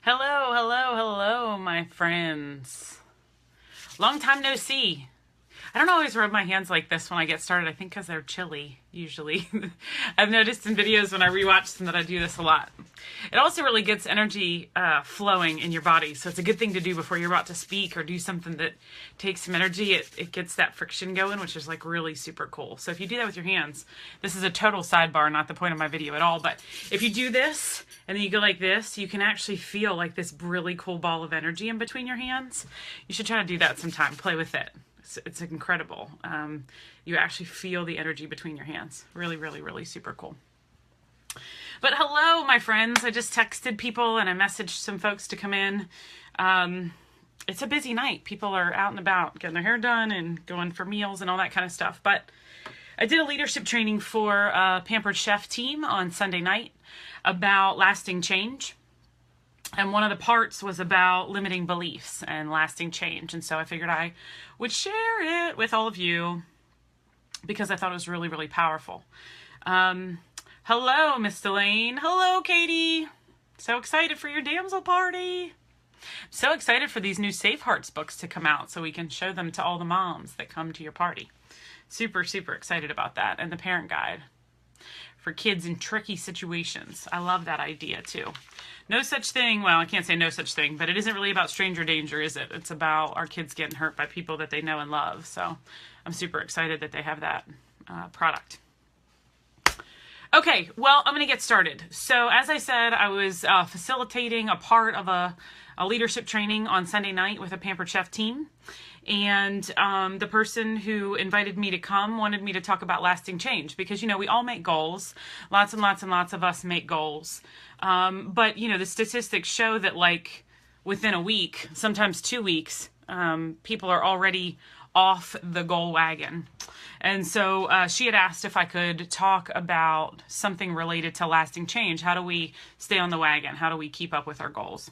Hello, hello, hello, my friends. Long time no see. I don't always rub my hands like this when I get started. I think because they're chilly, usually. I've noticed in videos when I rewatch them that I do this a lot. It also really gets energy flowing in your body, so it's a good thing to do before you're about to speak or do something that takes some energy. It gets that friction going, which is like really super cool. So if you do that with your hands, this is a total sidebar, not the point of my video at all, but if you do this and then you go like this, you can actually feel like this really cool ball of energy in between your hands. You should try to do that sometime. Play with it. It's incredible. You actually feel the energy between your hands. Really, really, really super cool. But hello, my friends. I just texted people and I messaged some folks to come in. It's a busy night. People are out and about getting their hair done and going for meals and all that kind of stuff. But I did a leadership training for a Pampered Chef team on Sunday night about lasting change. And one of the parts was about limiting beliefs and lasting change. And so I figured I would share it with all of you because I thought it was really, really powerful. Hello, Miss Delane. Hello, Katie. So excited for your damsel party. So excited for these new Safe Hearts books to come out so we can show them to all the moms that come to your party. Super, super excited about that. And the parent guide for kids in tricky situations. I love that idea too. No such thing, well, I can't say no such thing, but it isn't really about stranger danger, is it? It's about our kids getting hurt by people that they know and love. So I'm super excited that they have that product. Okay, well, I'm going to get started. So as I said, I was facilitating a part of a leadership training on Sunday night with a Pampered Chef team. And the person who invited me to come wanted me to talk about lasting change because, you know, we all make goals. Lots and lots and lots of us make goals. But, you know, the statistics show that like within a week, sometimes 2 weeks, people are already off the goal wagon. And so she had asked if I could talk about something related to lasting change. How do we stay on the wagon? How do we keep up with our goals?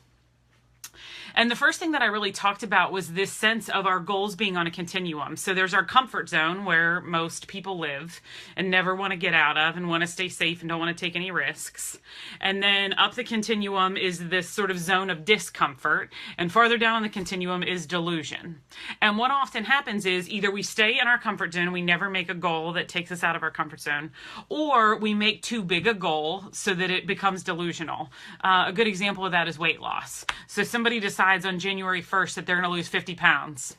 And the first thing that I really talked about was this sense of our goals being on a continuum. So there's our comfort zone where most people live and never want to get out of and want to stay safe and don't want to take any risks. And then up the continuum is this sort of zone of discomfort. And farther down on the continuum is delusion. And what often happens is either we stay in our comfort zone and we never make a goal that takes us out of our comfort zone, or we make too big a goal so that it becomes delusional. A good example of that is weight loss. So somebody decides on January 1st that they're going to lose 50 pounds.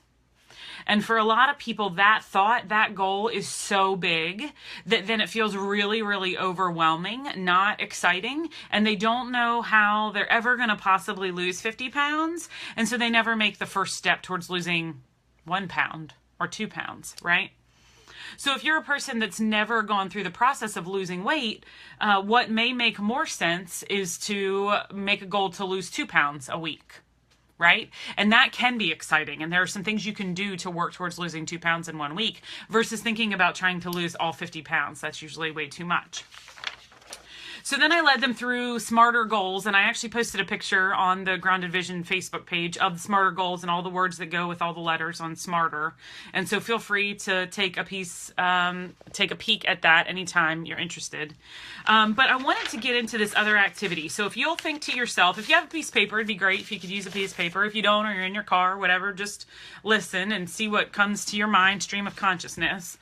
And for a lot of people, that thought, that goal is so big that then it feels really, really overwhelming, not exciting, and they don't know how they're ever going to possibly lose 50 pounds. And so they never make the first step towards losing 1 pound or 2 pounds, right? So if you're a person that's never gone through the process of losing weight, what may make more sense is to make a goal to lose 2 pounds a week. Right? And that can be exciting. And there are some things you can do to work towards losing 2 pounds in 1 week versus thinking about trying to lose all 50 pounds. That's usually way too much. So then I led them through SMARTER goals, and I actually posted a picture on the Grounded Vision Facebook page of the SMARTER goals and all the words that go with all the letters on SMARTER. And so feel free to take a peek at that anytime you're interested. But I wanted to get into this other activity. So if you'll think to yourself, if you have a piece of paper, it'd be great if you could use a piece of paper. If you don't, or you're in your car, whatever, just listen and see what comes to your mind, stream of consciousness.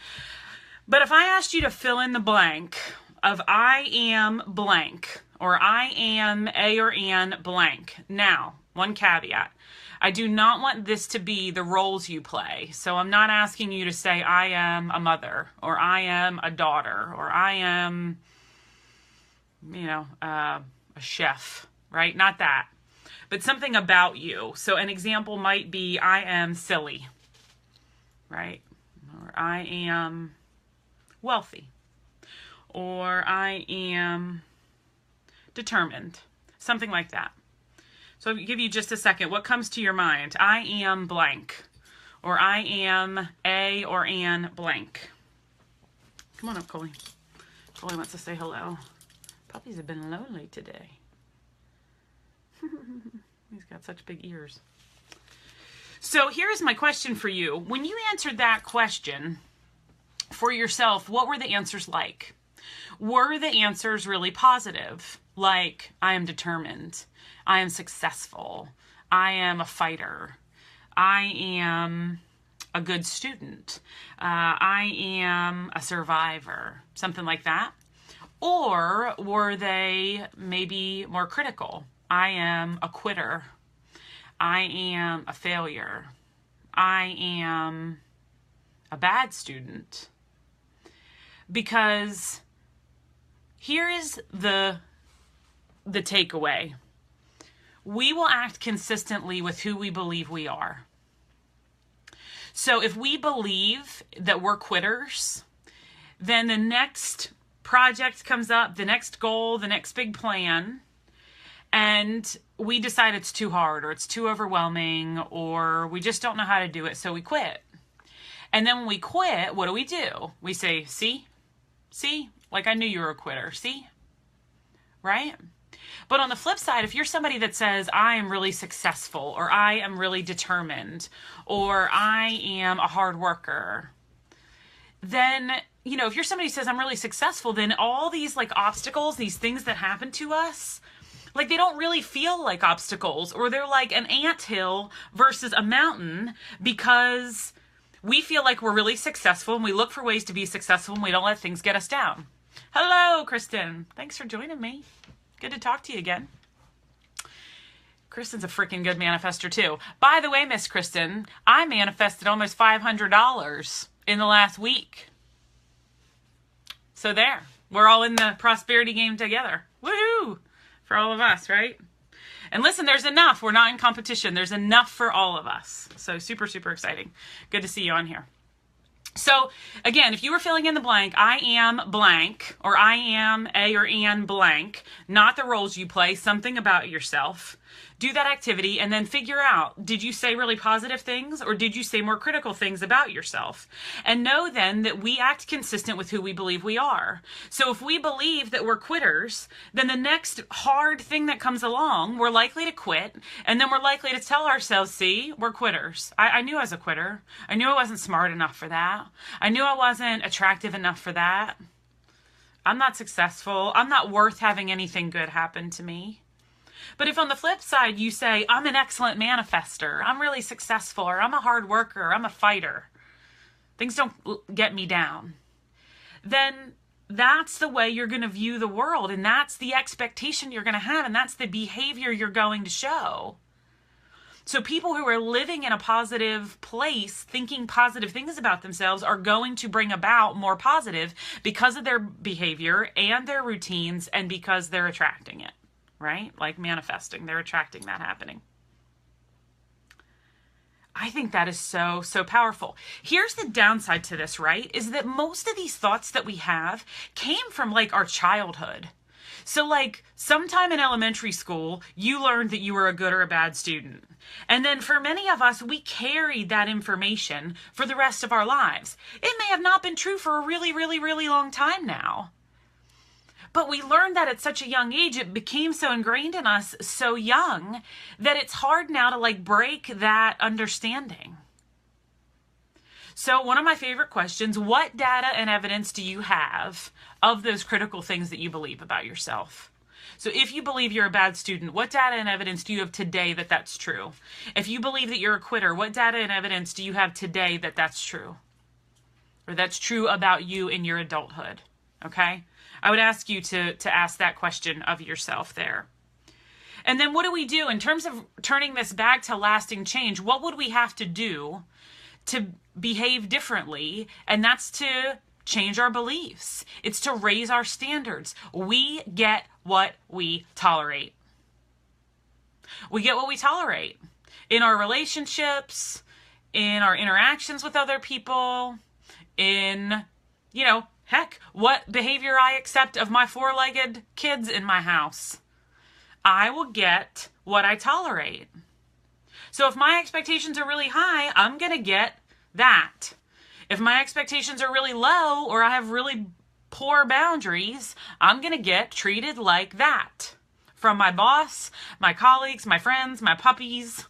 But if I asked you to fill in the blank of I am blank, or I am a or an blank. Now, one caveat. I do not want this to be the roles you play. So I'm not asking you to say I am a mother, or I am a daughter, or I am, you know, a chef, right? Not that. But something about you. So an example might be I am silly, right? Or I am wealthy. Or I am determined, something like that. So I'll give you just a second. What comes to your mind? I am blank, or I am a or an blank. Come on up, Coley. Coley wants to say hello. Puppies have been lonely today. He's got such big ears. So here's my question for you. When you answered that question for yourself, what were the answers like? Were the answers really positive? Like, I am determined. I am successful. I am a fighter. I am a good student. I am a survivor. Something like that. Or were they maybe more critical? I am a quitter. I am a failure. I am a bad student. Because here is the takeaway. We will act consistently with who we believe we are. So if we believe that we're quitters, then the next project comes up, the next goal, the next big plan, and we decide it's too hard or it's too overwhelming or we just don't know how to do it, so we quit. And then when we quit, what do? We say, see, like I knew you were a quitter, see, right? But on the flip side, if you're somebody that says, I am really successful, or I am really determined, or I am a hard worker, then, you know, if you're somebody who says, I'm really successful, then all these like obstacles, these things that happen to us, like they don't really feel like obstacles, or they're like an anthill versus a mountain, because we feel like we're really successful and we look for ways to be successful and we don't let things get us down. Hello, Kristen. Thanks for joining me. Good to talk to you again. Kristen's a freaking good manifester too. By the way, Miss Kristen, I manifested almost $500 in the last week. So there, we're all in the prosperity game together. Woohoo! For all of us, right? And listen, there's enough. We're not in competition. There's enough for all of us. So super, super exciting. Good to see you on here. So again, if you were filling in the blank, I am blank, or I am a or an blank, not the roles you play, something about yourself. Do that activity and then figure out, did you say really positive things or did you say more critical things about yourself? And know then that we act consistent with who we believe we are. So if we believe that we're quitters, then the next hard thing that comes along, we're likely to quit. And then we're likely to tell ourselves, see, we're quitters. I knew I was a quitter. I knew I wasn't smart enough for that. I knew I wasn't attractive enough for that. I'm not successful. I'm not worth having anything good happen to me. But if on the flip side you say, I'm an excellent manifester, I'm really successful, or I'm a hard worker, or I'm a fighter, things don't get me down, then that's the way you're going to view the world, and that's the expectation you're going to have, and that's the behavior you're going to show. So people who are living in a positive place, thinking positive things about themselves, are going to bring about more positive because of their behavior and their routines, and because they're attracting it. Right? Like manifesting, they're attracting that happening. I think that is so, so powerful. Here's the downside to this, right? Is that most of these thoughts that we have came from like our childhood. So like sometime in elementary school, you learned that you were a good or a bad student. And then for many of us, we carried that information for the rest of our lives. It may have not been true for a really, really, really long time now. But we learned that at such a young age, it became so ingrained in us so young that it's hard now to like break that understanding. So one of my favorite questions, what data and evidence do you have of those critical things that you believe about yourself? So if you believe you're a bad student, what data and evidence do you have today that that's true? If you believe that you're a quitter, what data and evidence do you have today that that's true? Or that's true about you in your adulthood, okay? I would ask you to ask that question of yourself there. And then what do we do in terms of turning this back to lasting change? What would we have to do to behave differently? And that's to change our beliefs. It's to raise our standards. We get what we tolerate. We get what we tolerate in our relationships, in our interactions with other people, in, you know, heck, what behavior I accept of my four-legged kids in my house. I will get what I tolerate. So if my expectations are really high, I'm going to get that. If my expectations are really low or I have really poor boundaries, I'm going to get treated like that. From my boss, my colleagues, my friends, my puppies,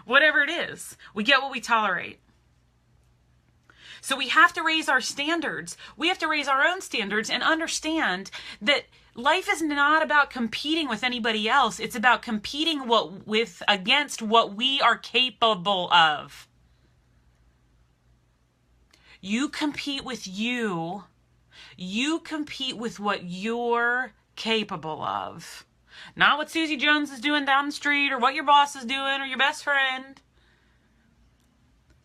whatever it is. We get what we tolerate. So we have to raise our standards. We have to raise our own standards and understand that life is not about competing with anybody else. It's about competing against what we are capable of. You compete with you. You compete with what you're capable of. Not what Susie Jones is doing down the street or what your boss is doing or your best friend.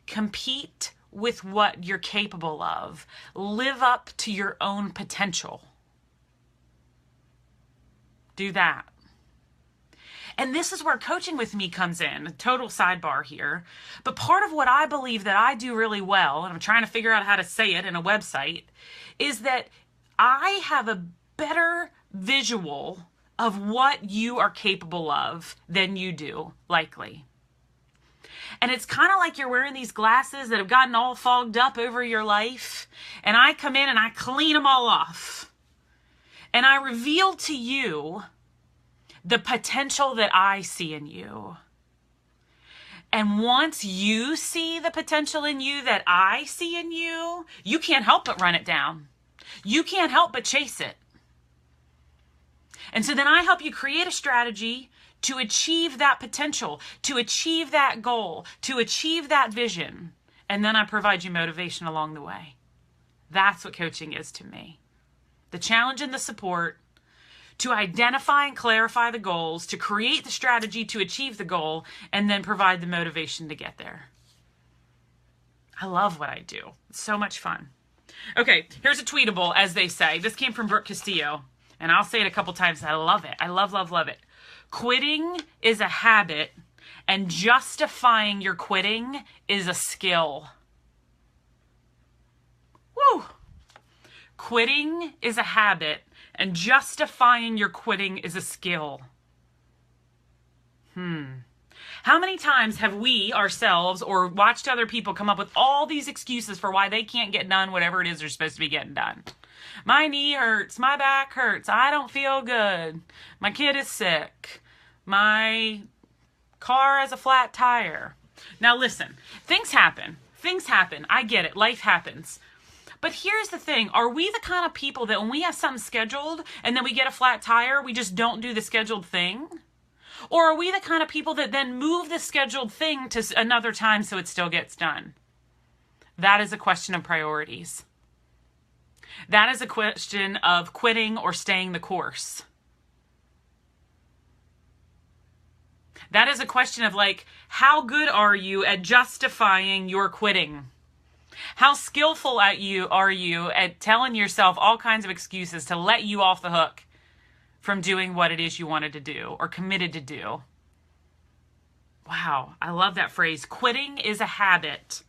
Compete with what you're capable of. Live up to your own potential. Do that. And this is where coaching with me comes in, a total sidebar here. But part of what I believe that I do really well, and I'm trying to figure out how to say it in a website, is that I have a better visual of what you are capable of than you do, likely. And it's kind of like you're wearing these glasses that have gotten all fogged up over your life. And I come in and I clean them all off. And I reveal to you the potential that I see in you. And once you see the potential in you that I see in you, you can't help but run it down. You can't help but chase it. And so then I help you create a strategy to achieve that potential, to achieve that goal, to achieve that vision. And then I provide you motivation along the way. That's what coaching is to me. The challenge and the support to identify and clarify the goals, to create the strategy to achieve the goal, and then provide the motivation to get there. I love what I do. It's so much fun. Okay, here's a tweetable, as they say. This came from Brooke Castillo, and I'll say it a couple times. I love it. I love, love, love it. Quitting is a habit, and justifying your quitting is a skill. Woo! Quitting is a habit, and justifying your quitting is a skill. How many times have we ourselves or watched other people come up with all these excuses for why they can't get done whatever it is they're supposed to be getting done? My knee hurts. My back hurts. I don't feel good. My kid is sick. My car has a flat tire. Now listen, things happen. Things happen. I get it. Life happens. But here's the thing. Are we the kind of people that when we have something scheduled and then we get a flat tire, we just don't do the scheduled thing? Or are we the kind of people that then move the scheduled thing to another time so it still gets done? That is a question of priorities. That is a question of quitting or staying the course. That is a question of like, how good are you at justifying your quitting? How skillful are you at telling yourself all kinds of excuses to let you off the hook from doing what it is you wanted to do or committed to do? Wow, I love that phrase. Quitting is a habit,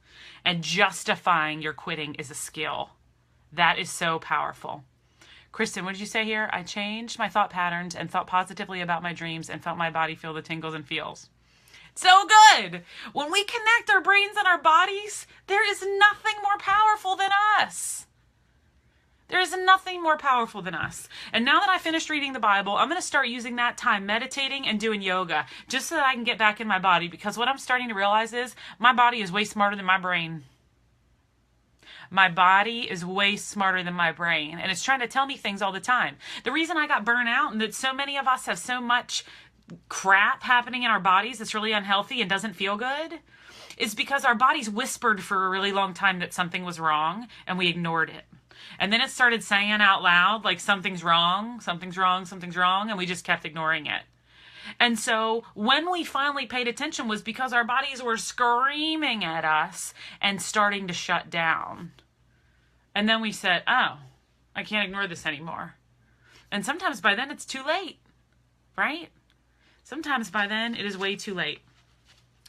and justifying your quitting is a skill. That is so powerful. Kristen, what did you say here? I changed my thought patterns and thought positively about my dreams and felt my body feel the tingles and feels. So good. When we connect our brains and our bodies, there is nothing more powerful than us. There is nothing more powerful than us. And now that I finished reading the Bible, I'm going to start using that time meditating and doing yoga just so that I can get back in my body, because what I'm starting to realize is my body is way smarter than my brain. My body is way smarter than my brain, and it's trying to tell me things all the time. The reason I got burnt out and that so many of us have so much crap happening in our bodies that's really unhealthy and doesn't feel good is because our bodies whispered for a really long time that something was wrong and we ignored it. And then it started saying out loud, like, something's wrong, something's wrong, something's wrong, and we just kept ignoring it. And so when we finally paid attention was because our bodies were screaming at us and starting to shut down. And then we said, oh, I can't ignore this anymore. And sometimes by then it's too late, right? Sometimes by then it is way too late.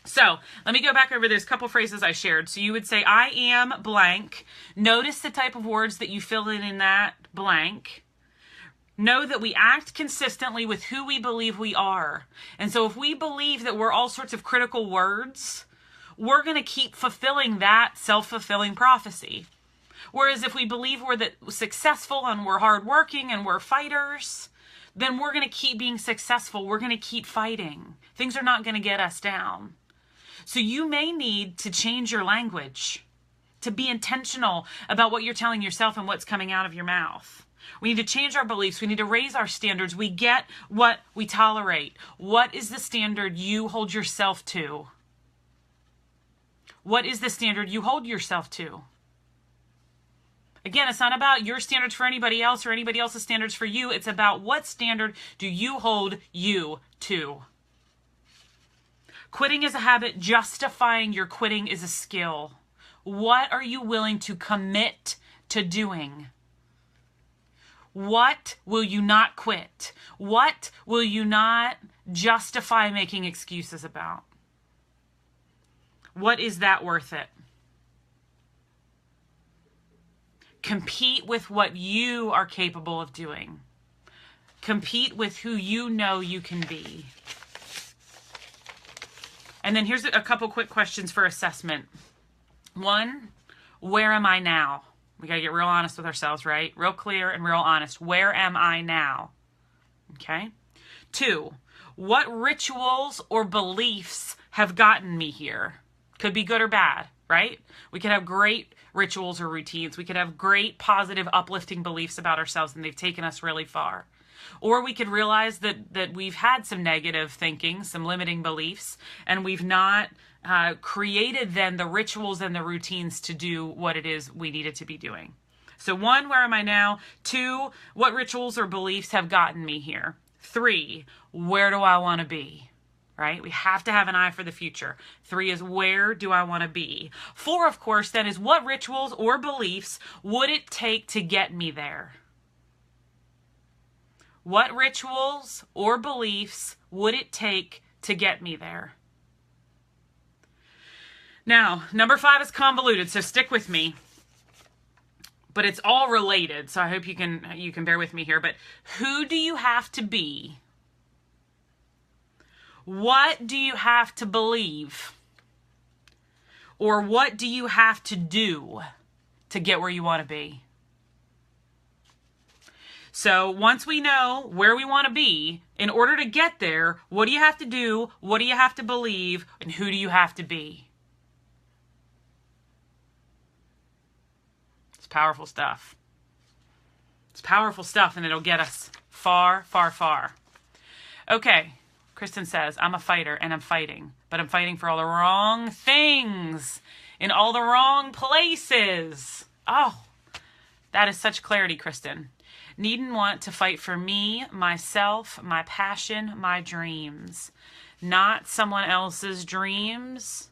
So let me go back over those couple phrases I shared. So you would say, I am blank. Notice the type of words that you fill in that blank. Know that we act consistently with who we believe we are. And so if we believe that we're all sorts of critical words, we're going to keep fulfilling that self-fulfilling prophecy. Whereas if we believe we're successful and we're hardworking and we're fighters, then we're going to keep being successful. We're going to keep fighting. Things are not going to get us down. So you may need to change your language, to be intentional about what you're telling yourself and what's coming out of your mouth. We need to change our beliefs. We need to raise our standards. We get what we tolerate. What is the standard you hold yourself to? What is the standard you hold yourself to? Again, it's not about your standards for anybody else or anybody else's standards for you. It's about what standard do you hold you to? Quitting is a habit. Justifying your quitting is a skill. What are you willing to commit to doing? What will you not quit? What will you not justify making excuses about? What is that worth it? Compete with what you are capable of doing. Compete with who you know you can be. And then here's a couple quick questions for assessment. 1, where am I now? We got to get real honest with ourselves, right? Real clear and real honest. Where am I now? Okay. 2, what rituals or beliefs have gotten me here? Could be good or bad, right? We could have great rituals or routines. We could have great, positive, uplifting beliefs about ourselves, and they've taken us really far. Or we could realize that we've had some negative thinking, some limiting beliefs, and we've not created then the rituals and the routines to do what it is we needed to be doing. So 1, where am I now? 2, what rituals or beliefs have gotten me here? 3, where do I want to be? Right? We have to have an eye for the future. 3 is where do I want to be? 4, of course, then is what rituals or beliefs would it take to get me there? What rituals or beliefs would it take to get me there? Now, number 5 is convoluted, so stick with me. But it's all related, so I hope you can bear with me here. But who do you have to be? What do you have to believe? Or what do you have to do to get where you want to be? So once we know where we want to be, in order to get there, what do you have to do? What do you have to believe? And who do you have to be? It's powerful stuff. It's powerful stuff, and it'll get us far, far, far. Okay. Kristen says, I'm a fighter and I'm fighting, but I'm fighting for all the wrong things in all the wrong places. Oh, that is such clarity, Kristen. Need and want to fight for me, myself, my passion, my dreams, not someone else's dreams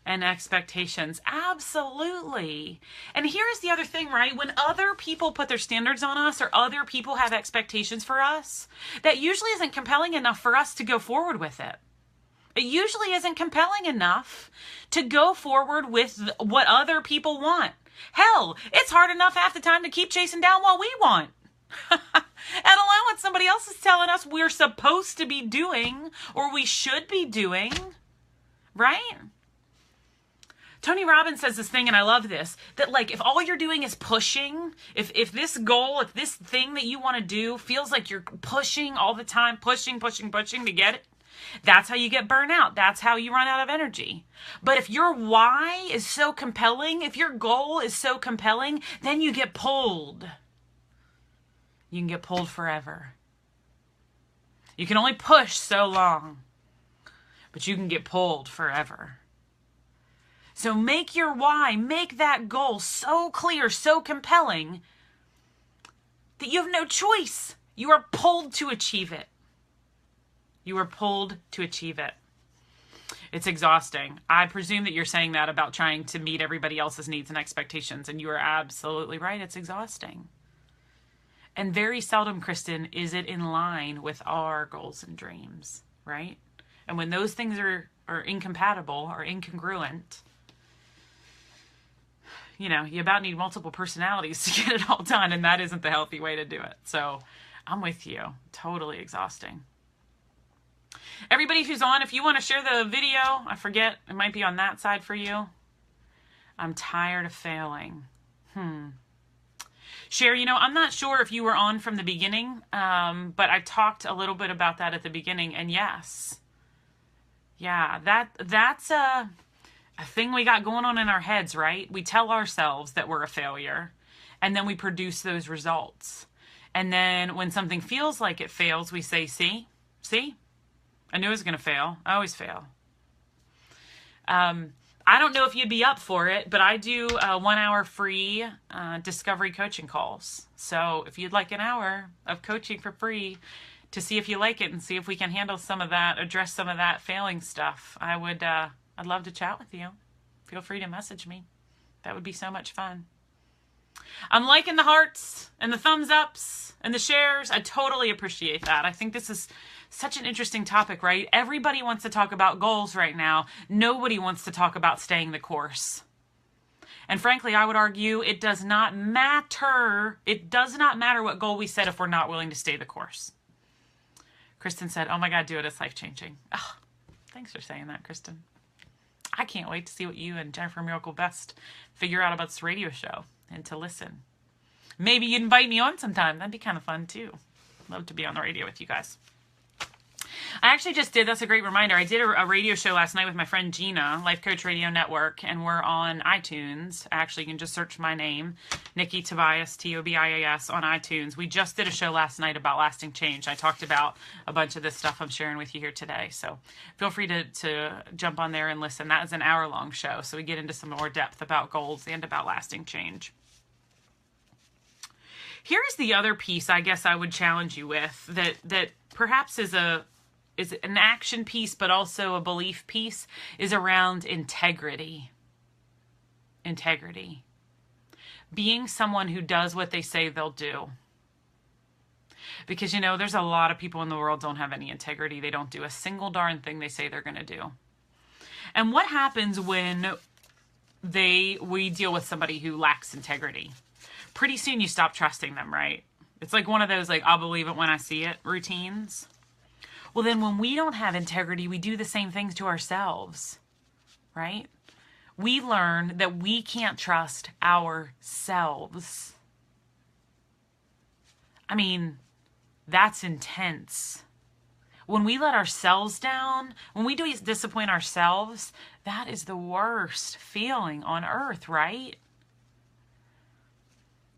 and expectations. Absolutely. And here's the other thing, right? When other people put their standards on us or other people have expectations for us, that usually isn't compelling enough for us to go forward with it. It usually isn't compelling enough to go forward with what other people want. Hell, it's hard enough half the time to keep chasing down what we want. And allow what somebody else is telling us we're supposed to be doing or we should be doing, right? Tony Robbins says this thing, and I love this, that like if all you're doing is pushing, if this goal, if this thing that you want to do feels like you're pushing all the time, pushing to get it, that's how you get burnt out. That's how you run out of energy. But if your why is so compelling, if your goal is so compelling, then you get pulled. You can get pulled forever. You can only push so long, but you can get pulled forever. So make your why, make that goal so clear, so compelling that you have no choice. You are pulled to achieve it. You are pulled to achieve it. It's exhausting. I presume that you're saying that about trying to meet everybody else's needs and expectations, and you are absolutely right. It's exhausting. And very seldom, Kristen, is it in line with our goals and dreams, right? And when those things are incompatible or incongruent, you know, you about need multiple personalities to get it all done, and that isn't the healthy way to do it. So I'm with you. Totally exhausting. Everybody who's on, if you want to share the video, I forget, it might be on that side for you. I'm tired of failing. Share, you know, I'm not sure if you were on from the beginning, but I talked a little bit about that at the beginning, and yes. Yeah, that's a thing we got going on in our heads, right? We tell ourselves that we're a failure. And then we produce those results. And then when something feels like it fails, we say, see, I knew it was going to fail. I always fail. I don't know if you'd be up for it, but I do 1 hour free discovery coaching calls. So if you'd like an hour of coaching for free to see if you like it and see if we can handle some of that, address some of that failing stuff, I'd love to chat with you. Feel free to message me. That would be so much fun. I'm liking the hearts and the thumbs ups and the shares. I totally appreciate that. I think this is such an interesting topic, right? Everybody wants to talk about goals right now. Nobody wants to talk about staying the course. And frankly, I would argue it does not matter. It does not matter what goal we set if we're not willing to stay the course. Kristen said, oh my God, do it. It's life-changing. Oh, thanks for saying that, Kristen. I can't wait to see what you and Jennifer Miracle Best figure out about this radio show and to listen. Maybe you'd invite me on sometime. That'd be kind of fun too. Love to be on the radio with you guys. I actually just did, that's a great reminder, I did a radio show last night with my friend Gina, Life Coach Radio Network, and we're on iTunes. Actually, you can just search my name, Nikki Tobias, Tobias, on iTunes. We just did a show last night about lasting change. I talked about a bunch of this stuff I'm sharing with you here today, so feel free to jump on there and listen. That is an hour-long show, so we get into some more depth about goals and about lasting change. Here's the other piece I guess I would challenge you with that perhaps is an action piece, but also a belief piece, is around integrity. Integrity. Being someone who does what they say they'll do. Because, you know, there's a lot of people in the world don't have any integrity. They don't do a single darn thing they say they're going to do. And what happens when we deal with somebody who lacks integrity? Pretty soon you stop trusting them, right? It's like one of those, like, I'll believe it when I see it routines. Well, then when we don't have integrity, we do the same things to ourselves, right? We learn that we can't trust ourselves. I mean, that's intense. When we let ourselves down, when we do disappoint ourselves, that is the worst feeling on earth, right?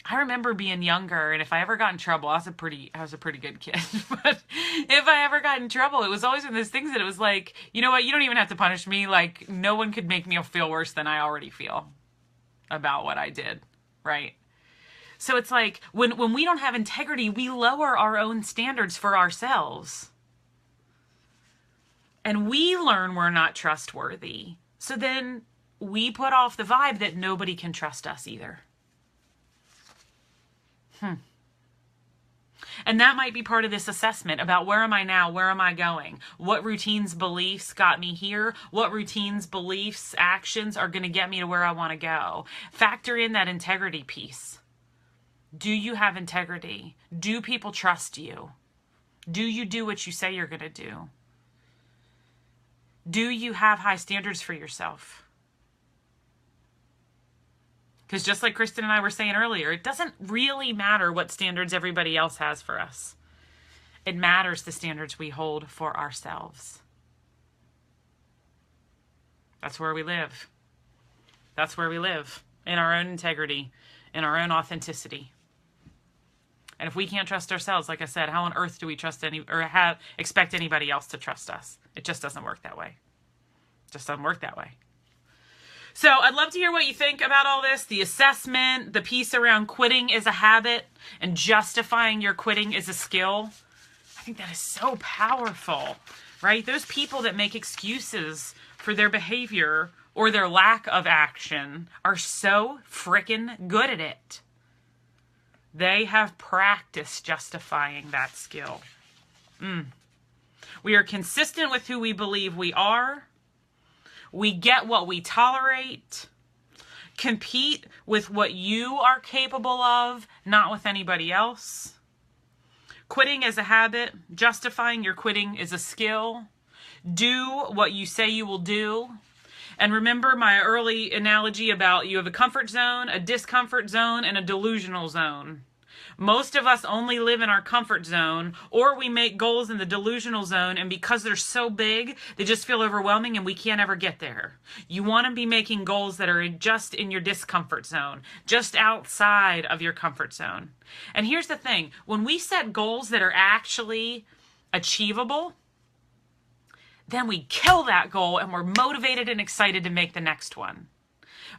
I remember being younger, and if I ever got in trouble, I was a pretty good kid. But if I ever got in trouble, it was always one of those things that it was like, you know what, you don't even have to punish me. Like, no one could make me feel worse than I already feel about what I did, right? So it's like, when we don't have integrity, we lower our own standards for ourselves. And we learn we're not trustworthy. So then we put off the vibe that nobody can trust us either. And that might be part of this assessment about where am I now? Where am I going? What routines, beliefs got me here? What routines, beliefs, actions are going to get me to where I want to go? Factor in that integrity piece. Do you have integrity? Do people trust you? Do you do what you say you're going to do? Do you have high standards for yourself? Because just like Kristen and I were saying earlier, it doesn't really matter what standards everybody else has for us. It matters the standards we hold for ourselves. That's where we live. That's where we live, in our own integrity, in our own authenticity. And if we can't trust ourselves, like I said, how on earth do we trust expect anybody else to trust us? It just doesn't work that way. It just doesn't work that way. So I'd love to hear what you think about all this, the assessment, the piece around quitting is a habit and justifying your quitting is a skill. I think that is so powerful, right? Those people that make excuses for their behavior or their lack of action are so freaking good at it. They have practiced justifying that skill. We are consistent with who we believe we are. We get what we tolerate. Compete with what you are capable of, not with anybody else. Quitting is a habit. Justifying your quitting is a skill. Do what you say you will do. And remember my early analogy about you have a comfort zone, a discomfort zone, and a delusional zone. Most of us only live in our comfort zone, or we make goals in the delusional zone, and because they're so big, they just feel overwhelming and we can't ever get there. You want to be making goals that are just in your discomfort zone, just outside of your comfort zone. And here's the thing, when we set goals that are actually achievable, then we kill that goal and we're motivated and excited to make the next one.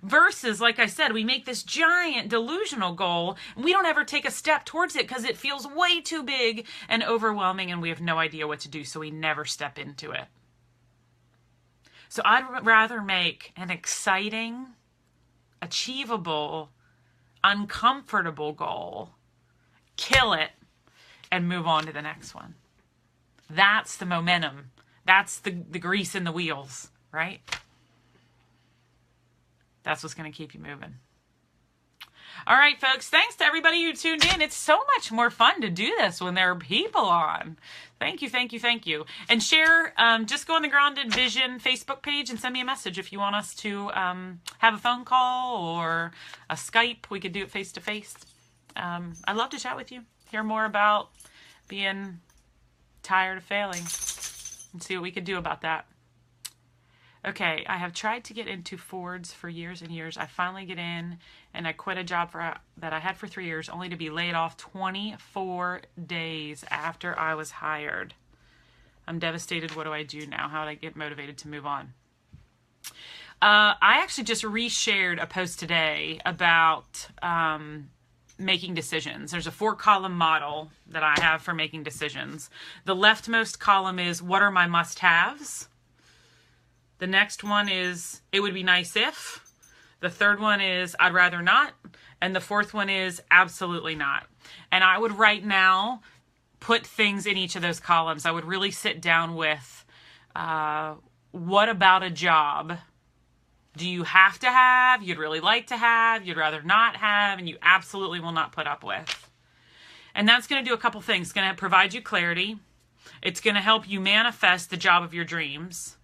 Versus, like I said, we make this giant delusional goal and we don't ever take a step towards it because it feels way too big and overwhelming and we have no idea what to do, so we never step into it. So I'd rather make an exciting, achievable, uncomfortable goal, kill it, and move on to the next one. That's the momentum. That's the grease in the wheels, right? That's what's going to keep you moving. All right, folks, thanks to everybody who tuned in. It's so much more fun to do this when there are people on. Thank you, thank you, thank you. And share, just go on the Grounded Vision Facebook page and send me a message if you want us to have a phone call or a Skype. We could do it face-to-face. I'd love to chat with you, hear more about being tired of failing, and see what we could do about that. Okay, I have tried to get into Fords for years and years. I finally get in, and I quit a job that I had for 3 years, only to be laid off 24 days after I was hired. I'm devastated. What do I do now? How do I get motivated to move on? I actually just reshared a post today about making decisions. There's a 4-column model that I have for making decisions. The leftmost column is, what are my must-haves? The next one is, it would be nice if. The third one is, I'd rather not. And the fourth one is, absolutely not. And I would right now put things in each of those columns. I would really sit down with, what about a job do you have to have, you'd really like to have, you'd rather not have, and you absolutely will not put up with? And that's going to do a couple things. It's going to provide you clarity. It's going to help you manifest the job of your dreams.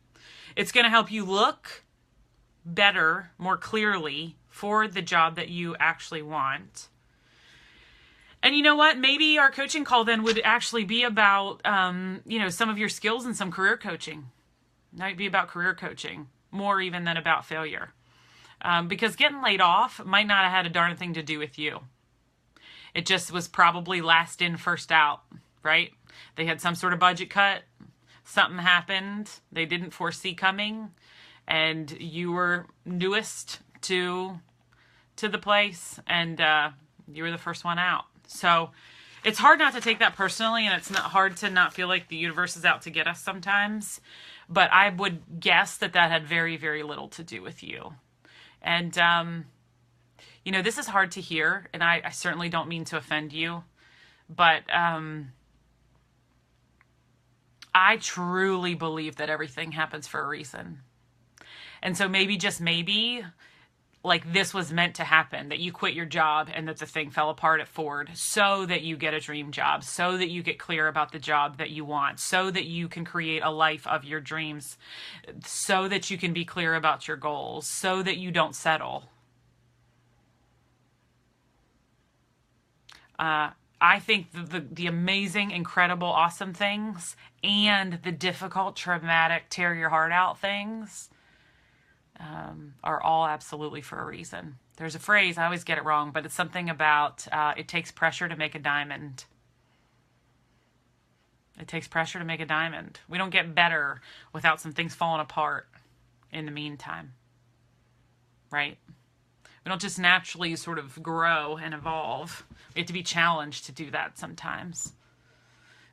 It's going to help you look better, more clearly for the job that you actually want. And you know what? Maybe our coaching call then would actually be about, some of your skills and some career coaching. It might be about career coaching, more even than about failure. Because getting laid off might not have had a darn thing to do with you. It just was probably last in, first out, right? They had some sort of budget cut. Something happened they didn't foresee coming, and you were newest to the place, and you were the first one out. So it's hard not to take that personally, and it's not hard to not feel like the universe is out to get us sometimes. But I would guess that had very, very little to do with you. And, this is hard to hear, and I certainly don't mean to offend you, but I truly believe that everything happens for a reason. And so maybe, just maybe, like this was meant to happen, that you quit your job and that the thing fell apart at Ford so that you get a dream job, so that you get clear about the job that you want, so that you can create a life of your dreams, so that you can be clear about your goals, so that you don't settle. I think the amazing, incredible, awesome things and the difficult, traumatic, tear your heart out things are all absolutely for a reason. There's a phrase, I always get it wrong, but it's something about it takes pressure to make a diamond. It takes pressure to make a diamond. We don't get better without some things falling apart in the meantime, right? We don't just naturally sort of grow and evolve. We have to be challenged to do that sometimes.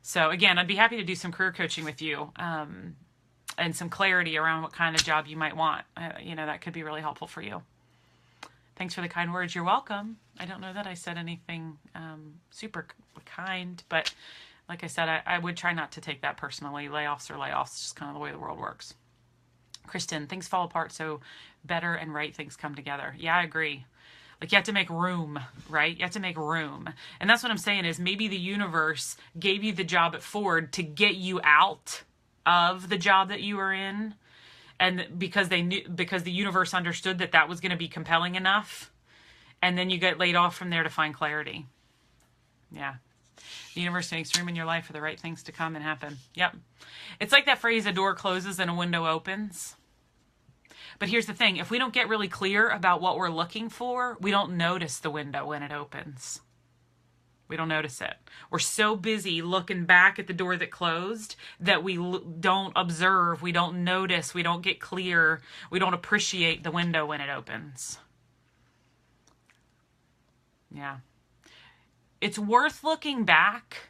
So again, I'd be happy to do some career coaching with you and some clarity around what kind of job you might want. That could be really helpful for you. Thanks for the kind words. You're welcome. I don't know that I said anything super kind, but like I said, I would try not to take that personally. Layoffs are layoffs. It's just kind of the way the world works. Kristen, things fall apart so better and right things come together. Yeah, I agree. Like you have to make room, right? You have to make room. And that's what I'm saying is maybe the universe gave you the job at Ford to get you out of the job that you were in. And because the universe understood that was going to be compelling enough. And then you get laid off from there to find clarity. Yeah. The universe makes room in your life for the right things to come and happen. Yep. It's like that phrase, a door closes and a window opens. But here's the thing. If we don't get really clear about what we're looking for, we don't notice the window when it opens. We don't notice it. We're so busy looking back at the door that closed that we don't observe, we don't notice, we don't get clear, we don't appreciate the window when it opens. Yeah. It's worth looking back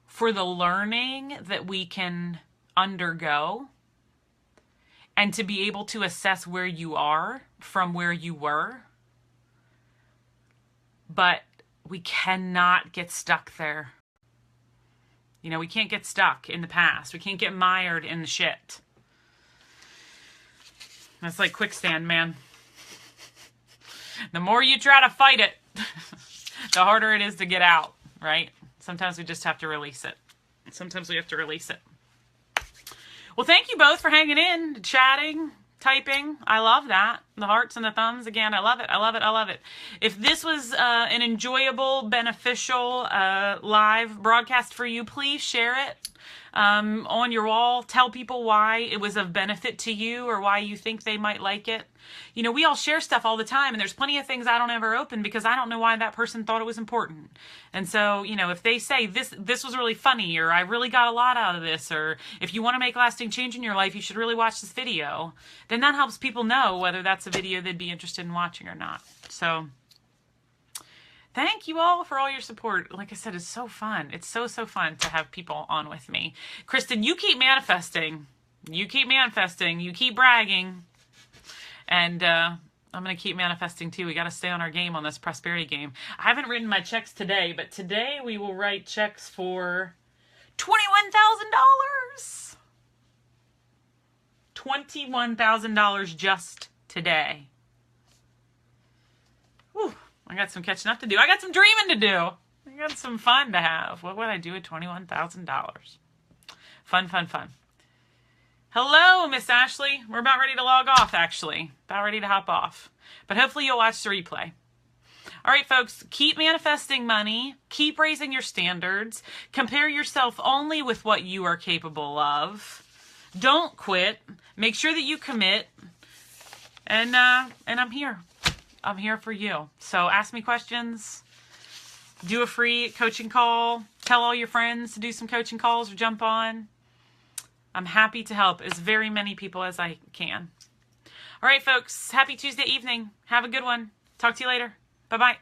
for the learning that we can undergo and to be able to assess where you are from where you were. But we cannot get stuck there. You know, we can't get stuck in the past. We can't get mired in the shit. That's like quicksand, man. The more you try to fight it, the harder it is to get out, right? Sometimes we just have to release it. Sometimes we have to release it. Well, thank you both for hanging in, chatting, typing. I love that. The hearts and the thumbs. Again, I love it. I love it. I love it. If this was an enjoyable, beneficial live broadcast for you, please share it on your wall. Tell people why it was of benefit to you or why you think they might like it. You know, we all share stuff all the time, and there's plenty of things I don't ever open because I don't know why that person thought it was important. And so, you know, if they say this was really funny, or I really got a lot out of this, or if you want to make lasting change in your life, you should really watch this video, then that helps people know whether that's a video they'd be interested in watching or not. So thank you all for all your support. Like I said, it's so fun. It's so fun to have people on with me. Kristen, you keep manifesting. You keep manifesting. You keep bragging. And I'm going to keep manifesting too. We got to stay on our game on this prosperity game. I haven't written my checks today, but today we will write checks for $21,000. $21,000 just today. Whew, I got some catching up to do. I got some dreaming to do. I got some fun to have. What would I do with $21,000? Fun, fun, fun. Hello, Miss Ashley. We're about ready to log off, actually. About ready to hop off. But hopefully you'll watch the replay. All right, folks, keep manifesting money. Keep raising your standards. Compare yourself only with what you are capable of. Don't quit. Make sure that you commit. And I'm here. I'm here for you. So ask me questions. Do a free coaching call. Tell all your friends to do some coaching calls or jump on. I'm happy to help as very many people as I can. All right, folks. Happy Tuesday evening. Have a good one. Talk to you later. Bye-bye.